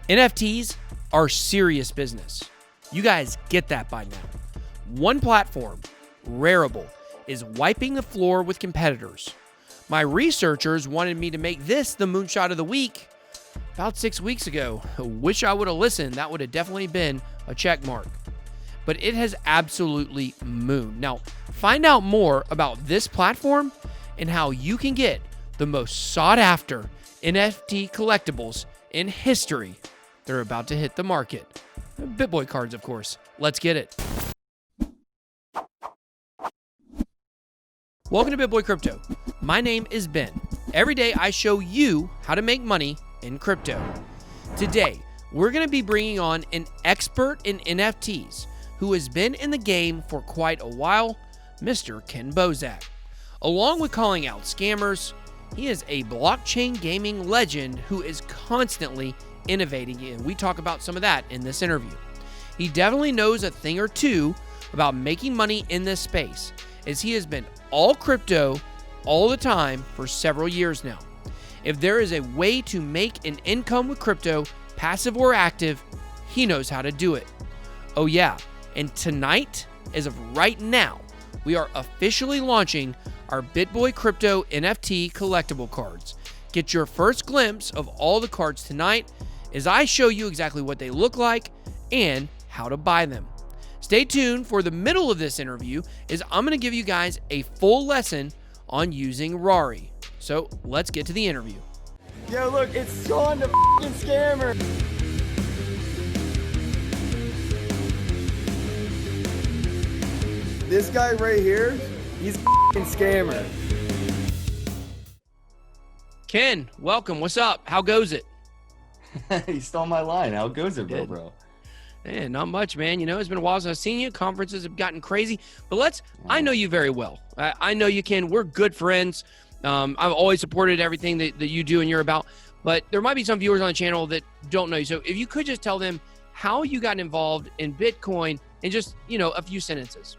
NFTs are serious business. You guys get that by now. One platform, Rarible, is wiping the floor with competitors. My researchers wanted me to make this the moonshot of the week about 6 weeks ago. Wish I would have listened. That would have definitely been a check mark. But it has absolutely mooned. Now, find out more about this platform and how you can get the most sought after NFT collectibles in history. They're about to hit the market. BitBoy cards, of course. Let's get it. Welcome to BitBoy Crypto. My name is Ben. Every day I show you how to make money in crypto. Today, we're going to be bringing on an expert in NFTs who has been in the game for quite a while, Mr. Kenn Bosak. Along with calling out scammers, he is a blockchain gaming legend who is constantly innovating, and we talk about some of that in this interview. He definitely knows a thing or two about making money in this space, as he has been all crypto all the time for several years now. If there is a way to make an income with crypto, passive or active, he knows how to do it. Oh yeah, and tonight, as of right now, we are officially launching our BitBoy Crypto NFT collectible cards. Get your first glimpse of all the cards tonight as I show you exactly what they look like and how to buy them. Stay tuned for the middle of this interview, as I'm going to give you guys a full lesson on using RARI. So let's get to the interview. Yo, look, it's Sean the f***ing scammer. This guy right here, he's a f***ing scammer. Ken, welcome. What's up? How goes it? You stole my line. How goes it, bro? Man, not much, man. You know, it's been a while since I've seen you. Conferences have gotten crazy. But I know you very well. I know you, Ken. We're good friends. I've always supported everything that you do and you're about. But there might be some viewers on the channel that don't know you. So if you could just tell them how you got involved in Bitcoin in just, a few sentences.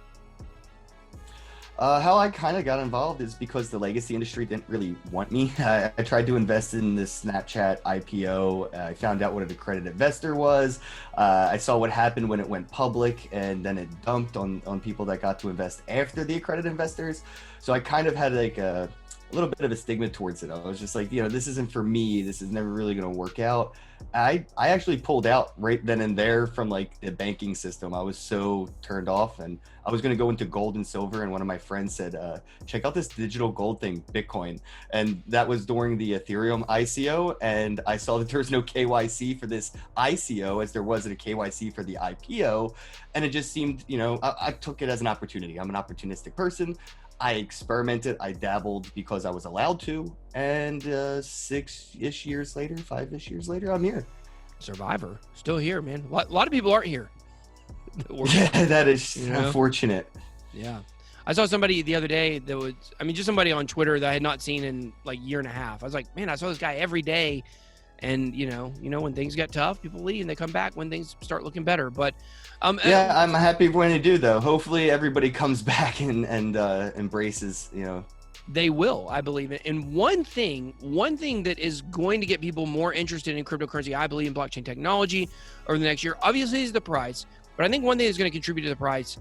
How I kind of got involved is because the legacy industry didn't really want me. I tried to invest in this Snapchat IPO. I found out what an accredited investor was. I saw what happened when it went public, and then it dumped on people that got to invest after the accredited investors. So I kind of had like a little bit of a stigma towards it. I was just like, this isn't for me. This is never really going to work out. I actually pulled out right then and there from like the banking system. I was so turned off, and I was going to go into gold and silver. And one of my friends said, check out this digital gold thing, Bitcoin. And that was during the Ethereum ICO. And I saw that there was no KYC for this ICO as there wasn't a KYC for the IPO. And it just seemed, I took it as an opportunity. I'm an opportunistic person. I experimented, I dabbled because I was allowed to, and 5-ish years later, I'm here. Survivor, still here, man. A lot of people aren't here. Yeah, that is unfortunate. Yeah. I saw somebody the other day that was, just somebody on Twitter that I had not seen in like a year and a half. I was like, man, I saw this guy every day. And, when things get tough, people leave and they come back when things start looking better. But yeah, I'm happy when they do, though. Hopefully everybody comes back and embraces, They will, I believe. And one thing that is going to get people more interested in cryptocurrency, I believe, in blockchain technology over the next year, obviously is the price. But I think one thing that's going to contribute to the price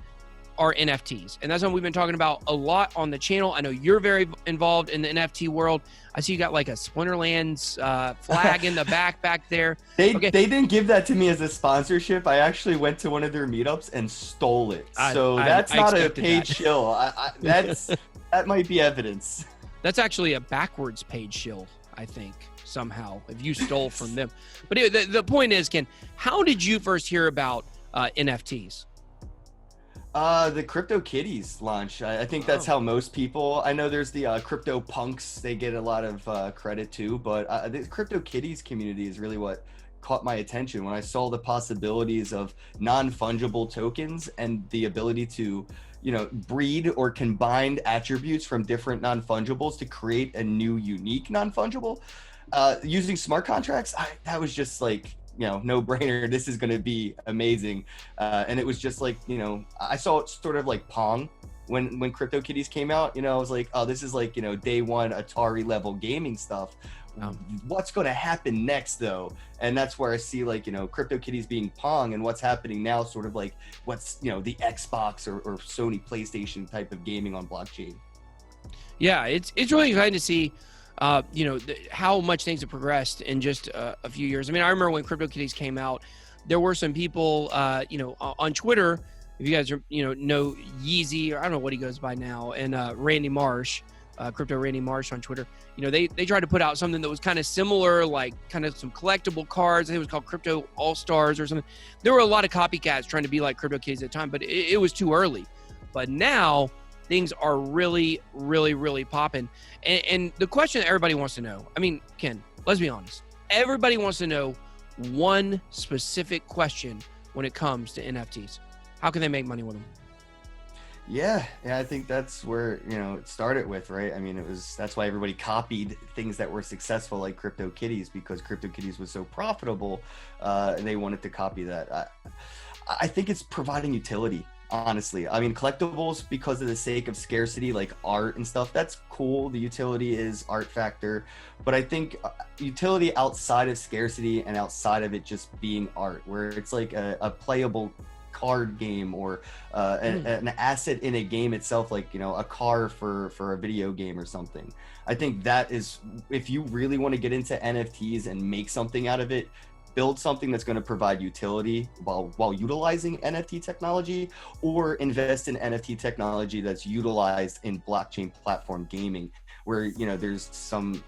are NFTs. And that's what we've been talking about a lot on the channel. I know you're very involved in the NFT world. I see you got like a Splinterlands flag in the back there. They didn't give that to me as a sponsorship. I actually went to one of their meetups and stole it. So that's not a paid shill. That might be evidence. That's actually a backwards paid shill, I think, somehow, if you stole from them. But anyway, the point is, Ken, how did you first hear about NFTs? The Crypto Kitties launch. I think that's how most people. I know there's the Crypto Punks. They get a lot of credit too, but the Crypto Kitties community is really what caught my attention when I saw the possibilities of non-fungible tokens and the ability to, breed or combine attributes from different non-fungibles to create a new unique non-fungible. Using smart contracts, that was just like, no brainer. This is going to be amazing. And it was just like, I saw it sort of like Pong when CryptoKitties came out. I was like, oh, this is like, day one Atari level gaming stuff, What's going to happen next though? And that's where I see like, you know, CryptoKitties being Pong, and what's happening now sort of like what's, you know, the Xbox or Sony PlayStation type of gaming on blockchain. Yeah, it's really exciting to see, you know, how much things have progressed in just a few years. I mean, I remember when CryptoKitties came out, there were some people, you know, on Twitter, if you guys are, you know Yeezy, or I don't know what he goes by now, and Randy Marsh, Crypto Randy Marsh on Twitter, you know, they tried to put out something that was kind of similar, like kind of some collectible cards. I think it was called Crypto All-Stars or something. There were a lot of copycats trying to be like CryptoKitties at the time, but it was too early. But now things are really, really, really popping. And the question that everybody wants to know, I mean, Ken, let's be honest. Everybody wants to know one specific question when it comes to NFTs. How can they make money with them? Yeah, I think that's where, you know, it started with, right? I mean, that's why everybody copied things that were successful like CryptoKitties, because CryptoKitties was so profitable, and they wanted to copy that. I think it's providing utility, honestly. I mean, collectibles, because of the sake of scarcity, like art and stuff, that's cool. The utility is art factor, but I think utility outside of scarcity and outside of it just being art, where it's like a playable card game, or an asset in a game itself, like, you know, a car for a video game or something. I think that is, if you really want to get into NFTs and make something out of it, build something that's going to provide utility while utilizing NFT technology, or invest in NFT technology that's utilized in blockchain platform gaming, where, you know, there's some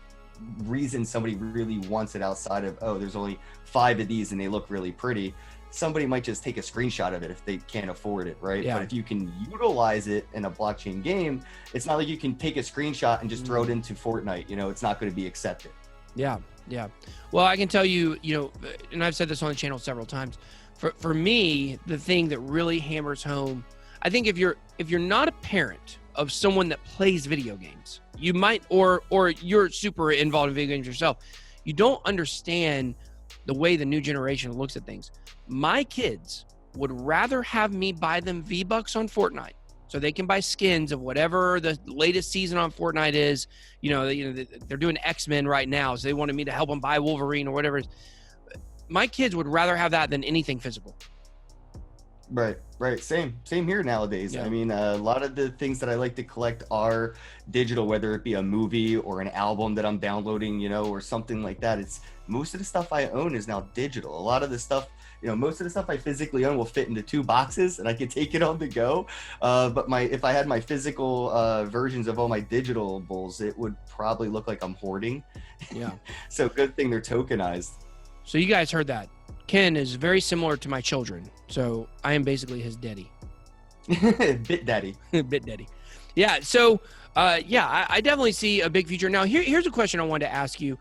reason somebody really wants it outside of, oh, there's only 5 of these and they look really pretty. Somebody might just take a screenshot of it if they can't afford it, right? Yeah. But if you can utilize it in a blockchain game, it's not like you can take a screenshot and just throw it into Fortnite. You know, it's not going to be accepted. Yeah. Well, I can tell you, you know, and I've said this on the channel several times, for me, the thing that really hammers home, I think if you're not a parent of someone that plays video games, you might, or you're super involved in video games yourself, you don't understand the way the new generation looks at things. My kids would rather have me buy them V-Bucks on Fortnite so they can buy skins of whatever the latest season on Fortnite is. You know, they're doing X-Men right now, so they wanted me to help them buy Wolverine or whatever it is. My kids would rather have that than anything physical. Right. Same here nowadays. Yeah. I mean, a lot of the things that I like to collect are digital, whether it be a movie or an album that I'm downloading, you know, or something like that. It's most of the stuff I own is now digital. A lot of the stuff, you know, most of the stuff I physically own will fit into 2 boxes and I can take it on the go. But if I had my physical versions of all my digitalables, it would probably look like I'm hoarding. Yeah. So good thing they're tokenized. So you guys heard that. Ken is very similar to my children. So I am basically his daddy. Bit daddy. Bit daddy. Yeah. So, yeah, I definitely see a big future. Now, here's a question I wanted to ask you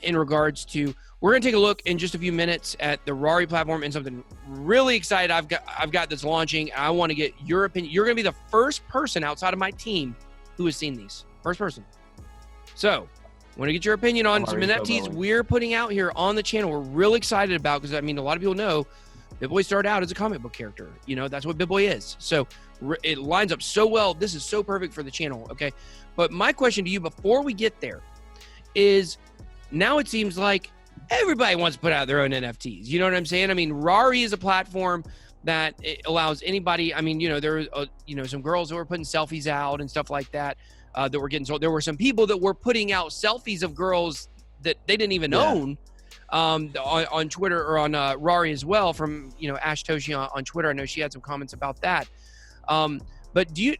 in regards to, we're going to take a look in just a few minutes at the RARI platform and something really excited I've got that's launching. I want to get your opinion. You're going to be the first person outside of my team who has seen these. First person. So, I want to get your opinion on some NFTs we're putting out here on the channel. We're real excited about, because I mean, a lot of people know BitBoy started out as a comic book character. You know, that's what BitBoy is. So it lines up so well. This is so perfect for the channel. Okay. But my question to you before we get there is, now it seems like everybody wants to put out their own NFTs. You know what I'm saying? I mean, RARI is a platform that it allows anybody. I mean, you know, there are, you know, some girls who are putting selfies out and stuff like that. That were getting sold. There were some people that were putting out selfies of girls that they didn't even own on Twitter, or on RARI as well, from, you know, Ash Toshi on Twitter. I know she had some comments about that. But do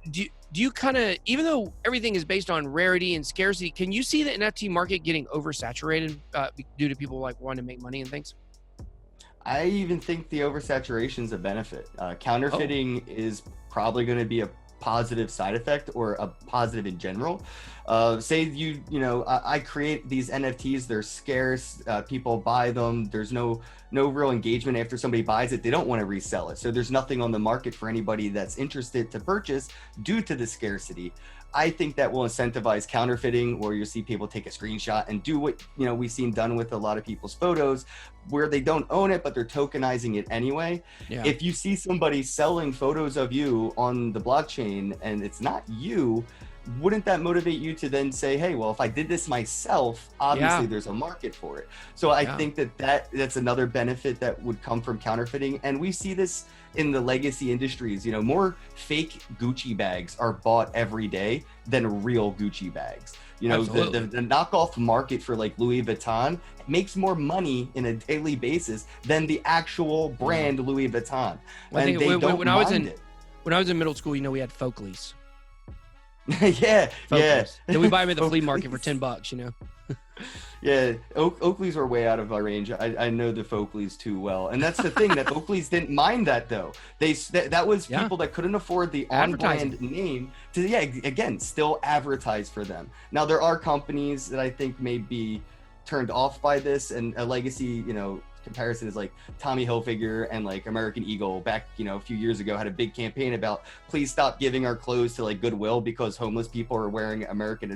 you kind of, even though everything is based on rarity and scarcity, can you see the NFT market getting oversaturated due to people like wanting to make money and things? I even think the oversaturation is a benefit. Counterfeiting is probably going to be a positive side effect, or a positive in general. Say you know, I create these NFTs, they're scarce, people buy them, there's no real engagement after somebody buys it, they don't want to resell it, so there's nothing on the market for anybody that's interested to purchase due to the scarcity. I think that will incentivize counterfeiting, where you'll see people take a screenshot and do what, you know, we've seen done with a lot of people's photos, where they don't own it, but they're tokenizing it anyway. Yeah. If you see somebody selling photos of you on the blockchain and it's not you, wouldn't that motivate you to then say, hey, well, if I did this myself, obviously Yeah. there's a market for it. So I think that's another benefit that would come from counterfeiting. And we see this in the legacy industries. You know, more fake Gucci bags are bought every day than real Gucci bags. You know, the knockoff market for like Louis Vuitton makes more money in a daily basis than the actual brand Louis Vuitton. Well, And they don't mind it. When I was in middle school, you know, we had Folkleys. Yeah. Then we buy them at the flea market for $10, you know. Yeah, Oakleys were way out of our range. I know the Folkleys too well, and that's the thing, that Oakleys didn't mind that though. That was people that couldn't afford the on-brand name to again still advertise for them. Now there are companies that I think may be turned off by this, and a legacy comparison is like Tommy Hilfiger and like American Eagle back a few years ago had a big campaign about please stop giving our clothes to like Goodwill because homeless people are wearing American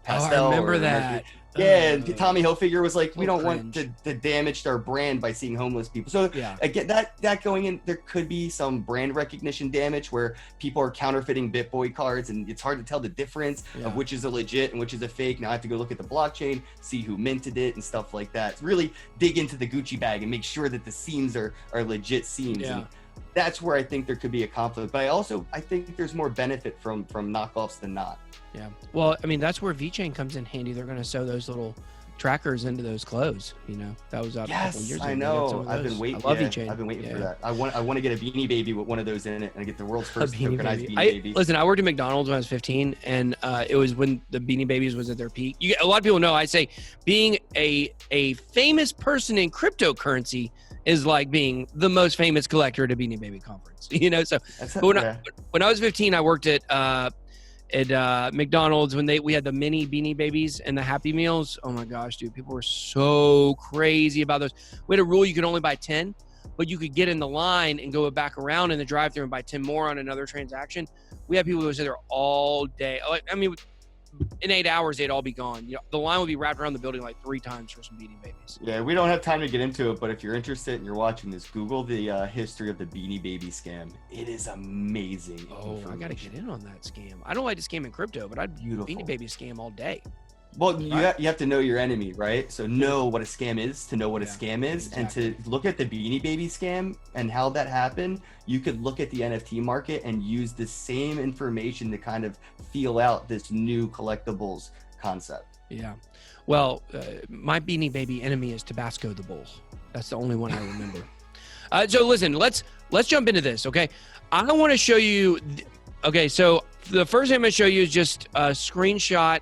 pastel. I remember that. Yeah, and Tommy Hilfiger was like, we don't want to damage our brand by seeing homeless people. So again, that going in, there could be some brand recognition damage where people are counterfeiting BitBoy cards, and it's hard to tell the difference of which is a legit and which is a fake. Now I have to go look at the blockchain, see who minted it and stuff like that. Really dig into the Gucci bag and make sure that the seams are legit seams. Yeah. And that's where I think there could be a conflict. But I think there's more benefit from knockoffs than not. Yeah. Well, I mean, that's where VeChain comes in handy. They're going to sew those little trackers into those clothes. That was out a couple years ago. I know. I've been waiting. I love VeChain. I've been waiting for that. I want to get a Beanie Baby with one of those in it, and I get the world's first tokenized Beanie Baby. Listen, I worked at McDonald's when I was 15, and it was when the Beanie Babies was at their peak. A lot of people know I say being a famous person in cryptocurrency is like being the most famous collector at a Beanie Baby conference. So when I was 15, I worked at McDonald's when we had the mini Beanie Babies and the Happy Meals. Oh my gosh, dude, people were so crazy about those. We had a rule you could only buy 10, but you could get in the line and go back around in the drive-thru and buy 10 more on another transaction. We had people who would sit there all day. I mean, in 8 hours, they'd all be gone. The line would be wrapped around the building like 3 times for some Beanie Babies. Yeah, we don't have time to get into it, but if you're interested and you're watching this, Google the history of the Beanie Baby scam. It is amazing. Oh, I got to get in on that scam. I don't like to scam in crypto, but I'd Beanie Baby scam all day. Well, you have to know your enemy, right? So know what a scam is to know what a scam is. Exactly. And to look at the Beanie Baby scam and how that happened, you could look at the NFT market and use the same information to kind of feel out this new collectibles concept. Yeah. Well, my Beanie Baby enemy is Tabasco the Bull. That's the only one I remember. So listen, let's jump into this, okay? I want to show you. Okay, so the first thing I'm going to show you is just a screenshot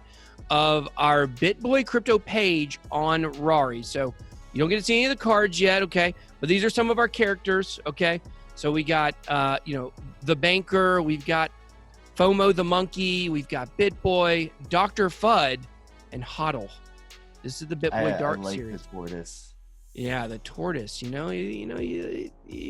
of our BitBoy crypto page on RARI. So you don't get to see any of the cards yet, okay? But these are some of our characters, okay? So we got, the banker, we've got FOMO the monkey, we've got BitBoy, Dr. Fudd, and Hodl. This is the BitBoy Dark I like series. the tortoise. Yeah, the tortoise. You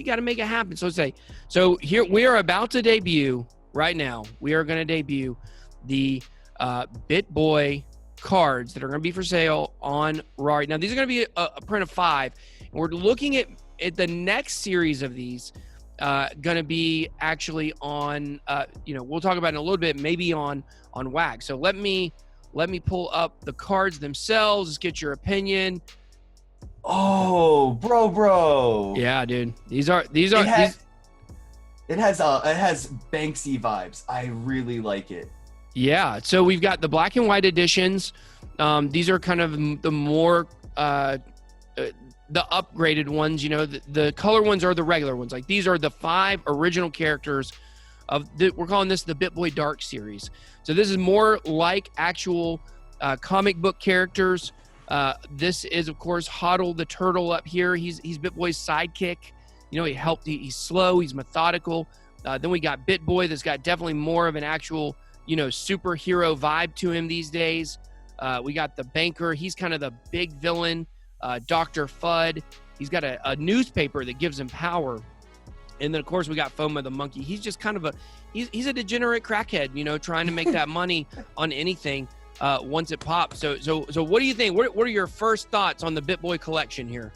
got to make it happen. So here we are about to debut right now. We are going to debut the BitBoy cards that are going to be for sale on RARI. Now, these are going to be a print of 5. And we're looking at the next series of these going to be actually on, we'll talk about it in a little bit, maybe on WAG. So let me pull up the cards themselves. Just get your opinion. Oh, bro. Yeah, dude. It has Banksy vibes. I really like it. Yeah, so we've got the black and white editions. These are kind of the more the upgraded ones. The color ones are the regular ones. Like these are the 5 original characters we're calling this the BitBoy Dark series. So this is more like actual comic book characters. This is of course Hodl the turtle up here. He's BitBoy's sidekick. He's slow, he's methodical. Then we got BitBoy that's got definitely more of an actual superhero vibe to him these days. We got the banker. He's kind of the big villain. Dr. Fudd. He's got a newspaper that gives him power. And then, of course, we got FOMO the monkey. He's just kind of he's a degenerate crackhead, trying to make that money on anything once it pops. So what do you think? What are your first thoughts on the BitBoy collection here?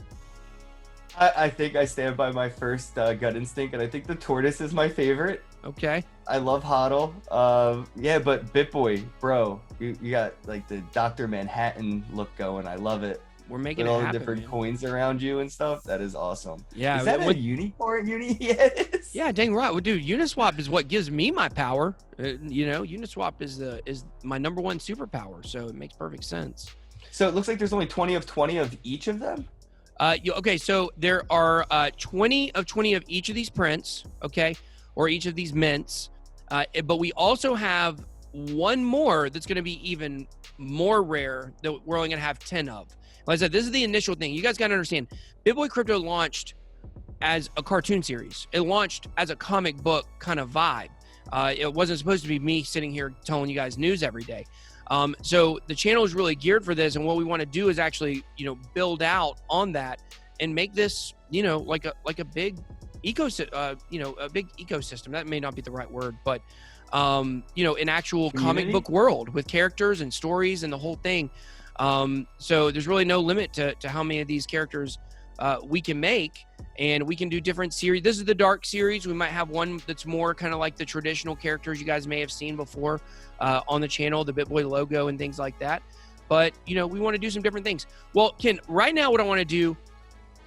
I think I stand by my first gut instinct, and I think the tortoise is my favorite. Okay. I love HODL. Yeah, but BitBoy, bro, you got like the Dr. Manhattan look going. I love it. We're making With it all happen, the different man. coins around you and stuff. That is awesome. Yeah. Is that a unicorn uni? Yes. Yeah, dang right. Well, dude, Uniswap is what gives me my power. Uniswap is my number one superpower, so it makes perfect sense. So it looks like there's only 20 of 20 of each of them. Okay, so there are 20 of 20 of each of these prints, okay, or each of these mints. But we also have one more that's going to be even more rare that we're only going to have 10 of. Like I said, this is the initial thing. You guys got to understand, BitBoy Crypto launched as a cartoon series. It launched as a comic book kind of vibe. It wasn't supposed to be me sitting here telling you guys news every day. So the channel is really geared for this, and what we want to do is actually, build out on that and make this, like a big ecosystem, a big ecosystem. That may not be the right word, but an actual comic book world with characters and stories and the whole thing. So there's really no limit to how many of these characters we can make, and we can do different series. This is the dark series. We might have one that's more kind of like the traditional characters you guys may have seen before on the channel, the BitBoy logo and things like that. But, we want to do some different things. Well, Ken, right now what I want to do,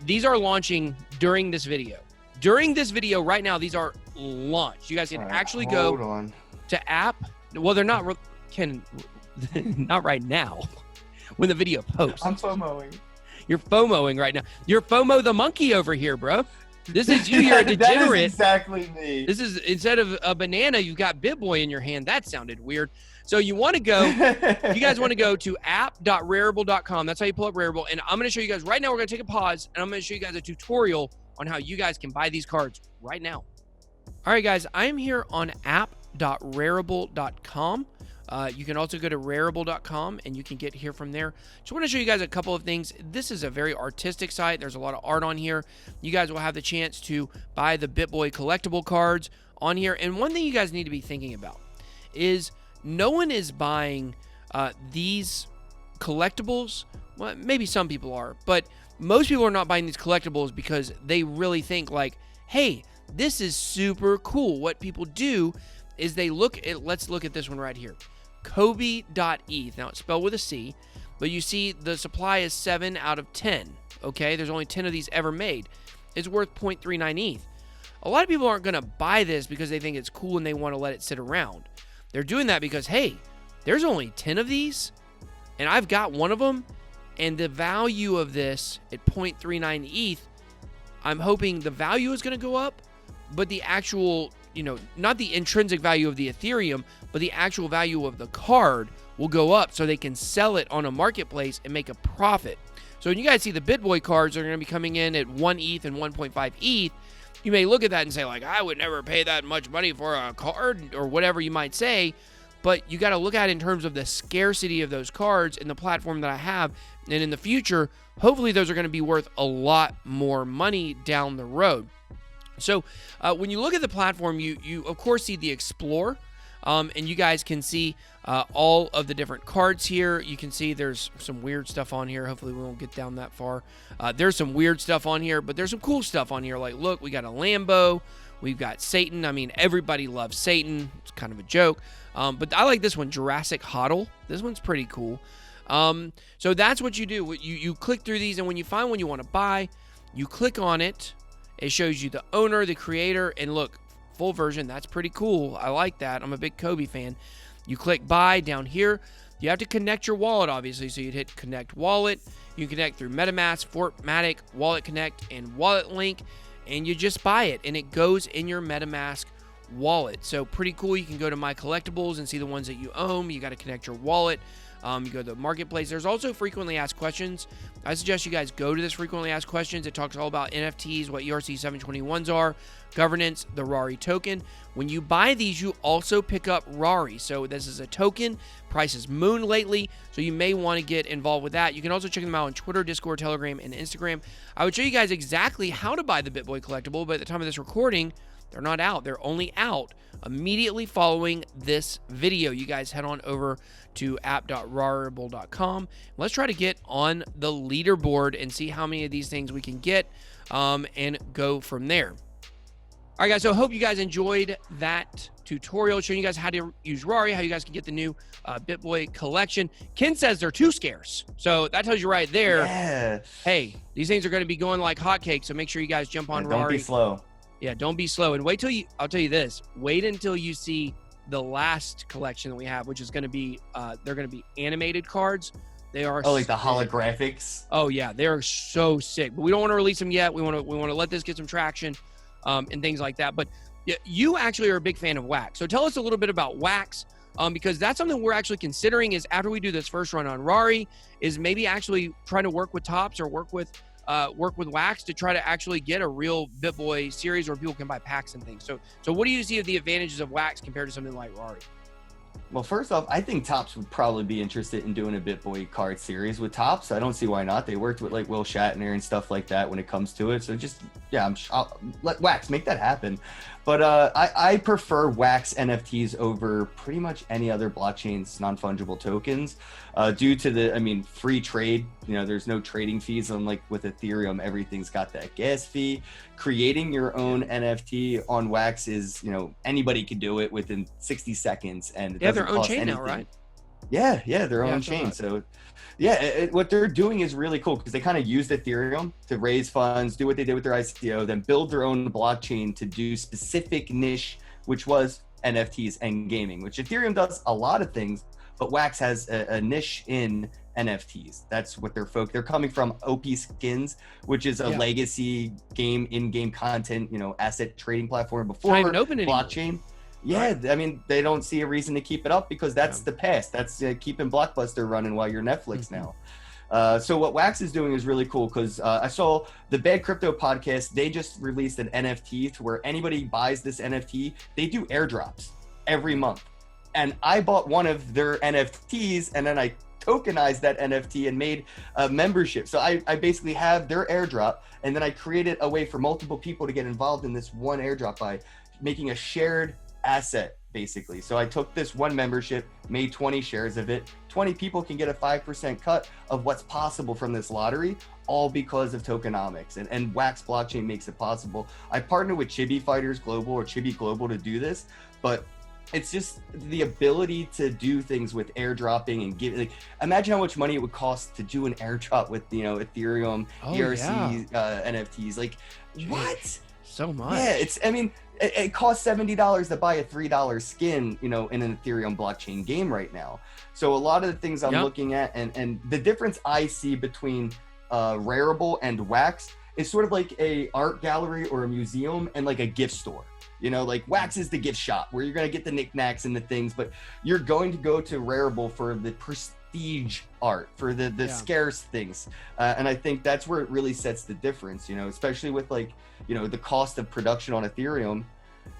these are launching during this video. During this video right now, these are launched. You guys can actually go to app. Well, they're not, not right now when the video posts. I'm FOMOing. You're FOMOing right now. You're FOMO the monkey over here, bro. This is you. You're a degenerate. That is exactly me. This is, instead of a banana, you've got BitBoy in your hand. That sounded weird. So you want to go, you guys want to go to app.rarible.com. That's how you pull up Rarible. And I'm going to show you guys right now. We're going to take a pause, and I'm going to show you guys a tutorial on how you guys can buy these cards right now. All right, guys, I am here on app.rarible.com. You can also go to rarible.com and you can get here from there. Just want to show you guys a couple of things. This is a very artistic site. There's a lot of art on here. You guys will have the chance to buy the BitBoy collectible cards on here. And one thing you guys need to be thinking about is no one is buying these collectibles. Well, maybe some people are, but most people are not buying these collectibles because they really think like, hey, this is super cool. What people do is they look at, let's look at this one right here. Kobe.eth. Now it's spelled with a C, but you see the supply is 7 out of 10. Okay, there's only 10 of these ever made. It's worth 0.39 ETH. A lot of people aren't going to buy this because they think it's cool and they want to let it sit around. They're doing that because, hey, there's only 10 of these and I've got one of them, and the value of this at 0.39 ETH, I'm hoping the value is going to go up, but the actual, not the intrinsic value of the Ethereum, but the actual value of the card will go up so they can sell it on a marketplace and make a profit. So when you guys see the BitBoy cards are going to be coming in at 1 ETH and 1.5 ETH, you may look at that and say, like, I would never pay that much money for a card or whatever you might say, but you got to look at it in terms of the scarcity of those cards and the platform that I have. And in the future, hopefully those are going to be worth a lot more money down the road. So when you look at the platform, you of course see the Explore, and you guys can see all of the different cards here. You can see there's some weird stuff on here. Hopefully we won't get down that far. There's some weird stuff on here, but there's some cool stuff on here. Like, look, we got a Lambo. We've got Satan. I mean, everybody loves Satan. It's kind of a joke. But I like this one, Jurassic HODL. This one's pretty cool. So that's what you do. You click through these, and when you find one you want to buy, you click on it. It shows you the owner, the creator, and look, full version. That's pretty cool. I like that. I'm a big Kobe fan. You click buy down here. You have to connect your wallet, obviously. So you'd hit connect wallet. You can connect through MetaMask, Fortmatic, Wallet Connect, and Wallet Link, and you just buy it, and it goes in your MetaMask wallet. So pretty cool. You can go to My Collectibles and see the ones that you own. You got to connect your wallet. You go to the marketplace. There's also frequently asked questions. I suggest you guys go to this frequently asked questions. It talks all about NFTs, what ERC 721s are, governance, the RARI token. When you buy these, you also pick up RARI. So this is a token. Price is moon lately, so you may want to get involved with that. You can also check them out on Twitter, Discord, Telegram, and Instagram. I would show you guys exactly how to buy the BitBoy collectible, but at the time of this recording, they're not out. They're only out immediately following this video. You guys head on over to app.rarible.com. Let's try to get on the leaderboard and see how many of these things we can get and go from there. All right, guys, so I hope you guys enjoyed that tutorial showing you guys how to use Rari, how you guys can get the new BitBoy collection. Ken says they're too scarce. So that tells you right there, Yeah. hey, these things are going to be going like hotcakes. So make sure you guys jump on Rari. Don't be slow. Yeah, don't be slow. And I'll tell you this, wait until you see the last collection that we have, which is going to be, they're going to be animated cards. They are like the holographics. Oh yeah, they're so sick. But we don't want to release them yet. We want to let this get some traction, and things like that. But yeah, you actually are a big fan of wax. So tell us a little bit about wax, because that's something we're actually considering. Is after we do this first run on Rari, is maybe actually trying to work with Topps or work with wax to try to actually get a real BitBoy series where people can buy packs and things. So what do you see of the advantages of wax compared to something like Rari? Well, first off, I think Topps would probably be interested in doing a BitBoy card series with Topps. I don't see why not. They worked with like Will Shatner and stuff like that when it comes to it. So just, yeah, I'll let Wax make that happen. But I prefer Wax NFTs over pretty much any other blockchain's non-fungible tokens due to the, free trade. There's no trading fees. Unlike with Ethereum, everything's got that gas fee. Creating your own NFT on Wax is, anybody can do it within 60 seconds. And they have their own chain now, right? Yeah, their own chain. So yeah, what they're doing is really cool because they kind of used Ethereum to raise funds, do what they did with their ICO, then build their own blockchain to do specific niche, which was NFTs and gaming, which Ethereum does a lot of things, but Wax has a niche in NFTs. That's what they're coming from OP Skins, which is a legacy in-game content, asset trading platform before blockchain. Yeah, right. They don't see a reason to keep it up because that's the past. That's keeping Blockbuster running while you're Netflix now. So what Wax is doing is really cool because I saw the Bad Crypto podcast. They just released an NFT to where anybody buys this NFT, they do airdrops every month. And I bought one of their NFTs and then I tokenized that NFT and made a membership. So I basically have their airdrop and then I created a way for multiple people to get involved in this one airdrop by making a shared asset basically. So I took this one membership, made 20 shares of it. 20 people can get a 5% cut of what's possible from this lottery, all because of tokenomics. And Wax blockchain makes it possible. I partnered with Chibi Fighters Global or Chibi Global to do this, but it's just the ability to do things with airdropping and give. Imagine how much money it would cost to do an airdrop with Ethereum, ERC, NFTs. Jeez, what? So much. Yeah, it costs $70 to buy a $3 skin, in an Ethereum blockchain game right now. So a lot of the things I'm looking at and the difference I see between Rarible and Wax is sort of like a art gallery or a museum and like a gift store. Wax is the gift shop where you're going to get the knickknacks and the things, but you're going to go to Rarible for the prestige art, for the scarce things. And I think that's where it really sets the difference, especially with the cost of production on Ethereum.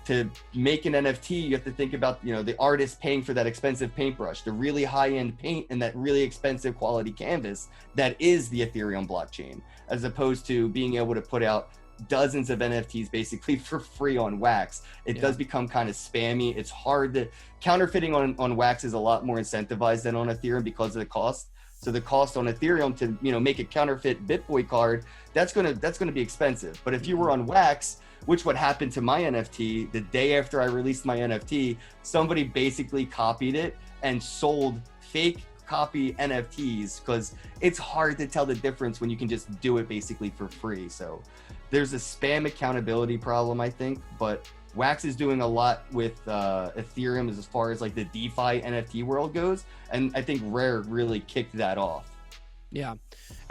To make an NFT, you have to think about, the artist paying for that expensive paintbrush, the really high-end paint and that really expensive quality canvas that is the Ethereum blockchain, as opposed to being able to put out dozens of NFTs basically for free on Wax. It does become kind of spammy. It's hard to counterfeiting on Wax is a lot more incentivized than on Ethereum because of the cost. So the cost on Ethereum to make a counterfeit BitBoy card, that's gonna be expensive. But if you were on Wax, which would happen to my NFT the day after I released my NFT, somebody basically copied it and sold fake copy NFTs because it's hard to tell the difference when you can just do it basically for free. So there's a spam accountability problem, I think, but Wax is doing a lot with Ethereum as far as like the DeFi NFT world goes. And I think Rare really kicked that off. Yeah.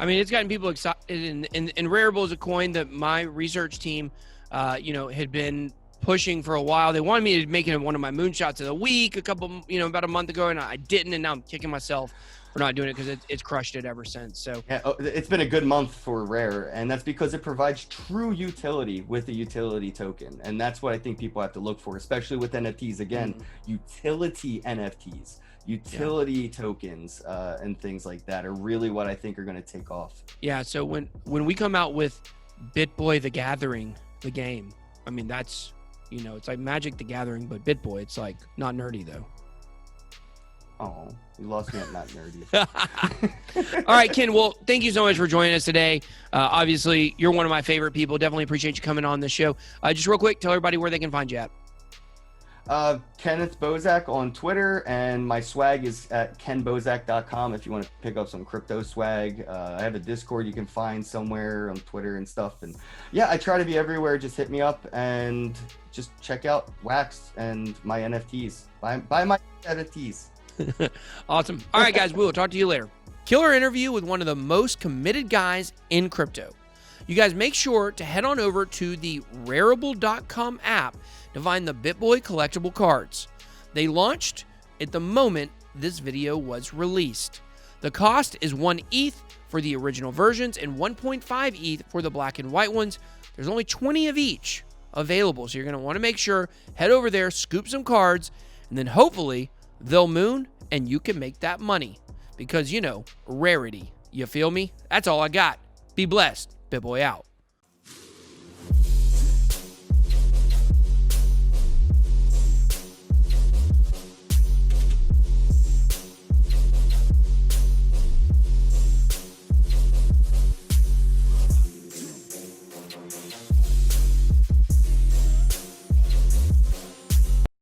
It's gotten people excited. And Rarible is a coin that my research team, had been pushing for a while. They wanted me to make it one of my moonshots of the week about a month ago, and I didn't. And now I'm kicking myself for not doing it because it's crushed it ever since. So yeah, it's been a good month for Rare, and that's because it provides true utility with a utility token. And that's what I think people have to look for, especially with NFTs. Again, utility NFTs. Utility tokens and things like that are really what I think are going to take off. Yeah, so when we come out with BitBoy the Gathering, the game, that's it's like Magic the Gathering, but BitBoy. It's like not nerdy though. Oh, you lost me at not nerdy. All right, Kenn. Well, thank you so much for joining us today. Obviously, you're one of my favorite people. Definitely appreciate you coming on the show. Just real quick, tell everybody where they can find you at. Kenneth Bosak on Twitter, and my swag is at kennbosak.com if you want to pick up some crypto swag. I have a Discord you can find somewhere on Twitter and stuff. And yeah, I try to be everywhere. Just hit me up and just check out Wax and my NFTs. Buy my NFTs. Awesome. All right, guys, we will talk to you later. Killer interview with one of the most committed guys in crypto. You guys make sure to head on over to the Rarible.com app to find the BitBoy collectible cards. They launched at the moment this video was released. The cost is 1 ETH for the original versions and 1.5 ETH for the black and white ones. There's only 20 of each available, so you're going to want to make sure, head over there, scoop some cards, and then hopefully they'll moon and you can make that money because, you know, rarity. You feel me? That's all I got. Be blessed. BitBoy out.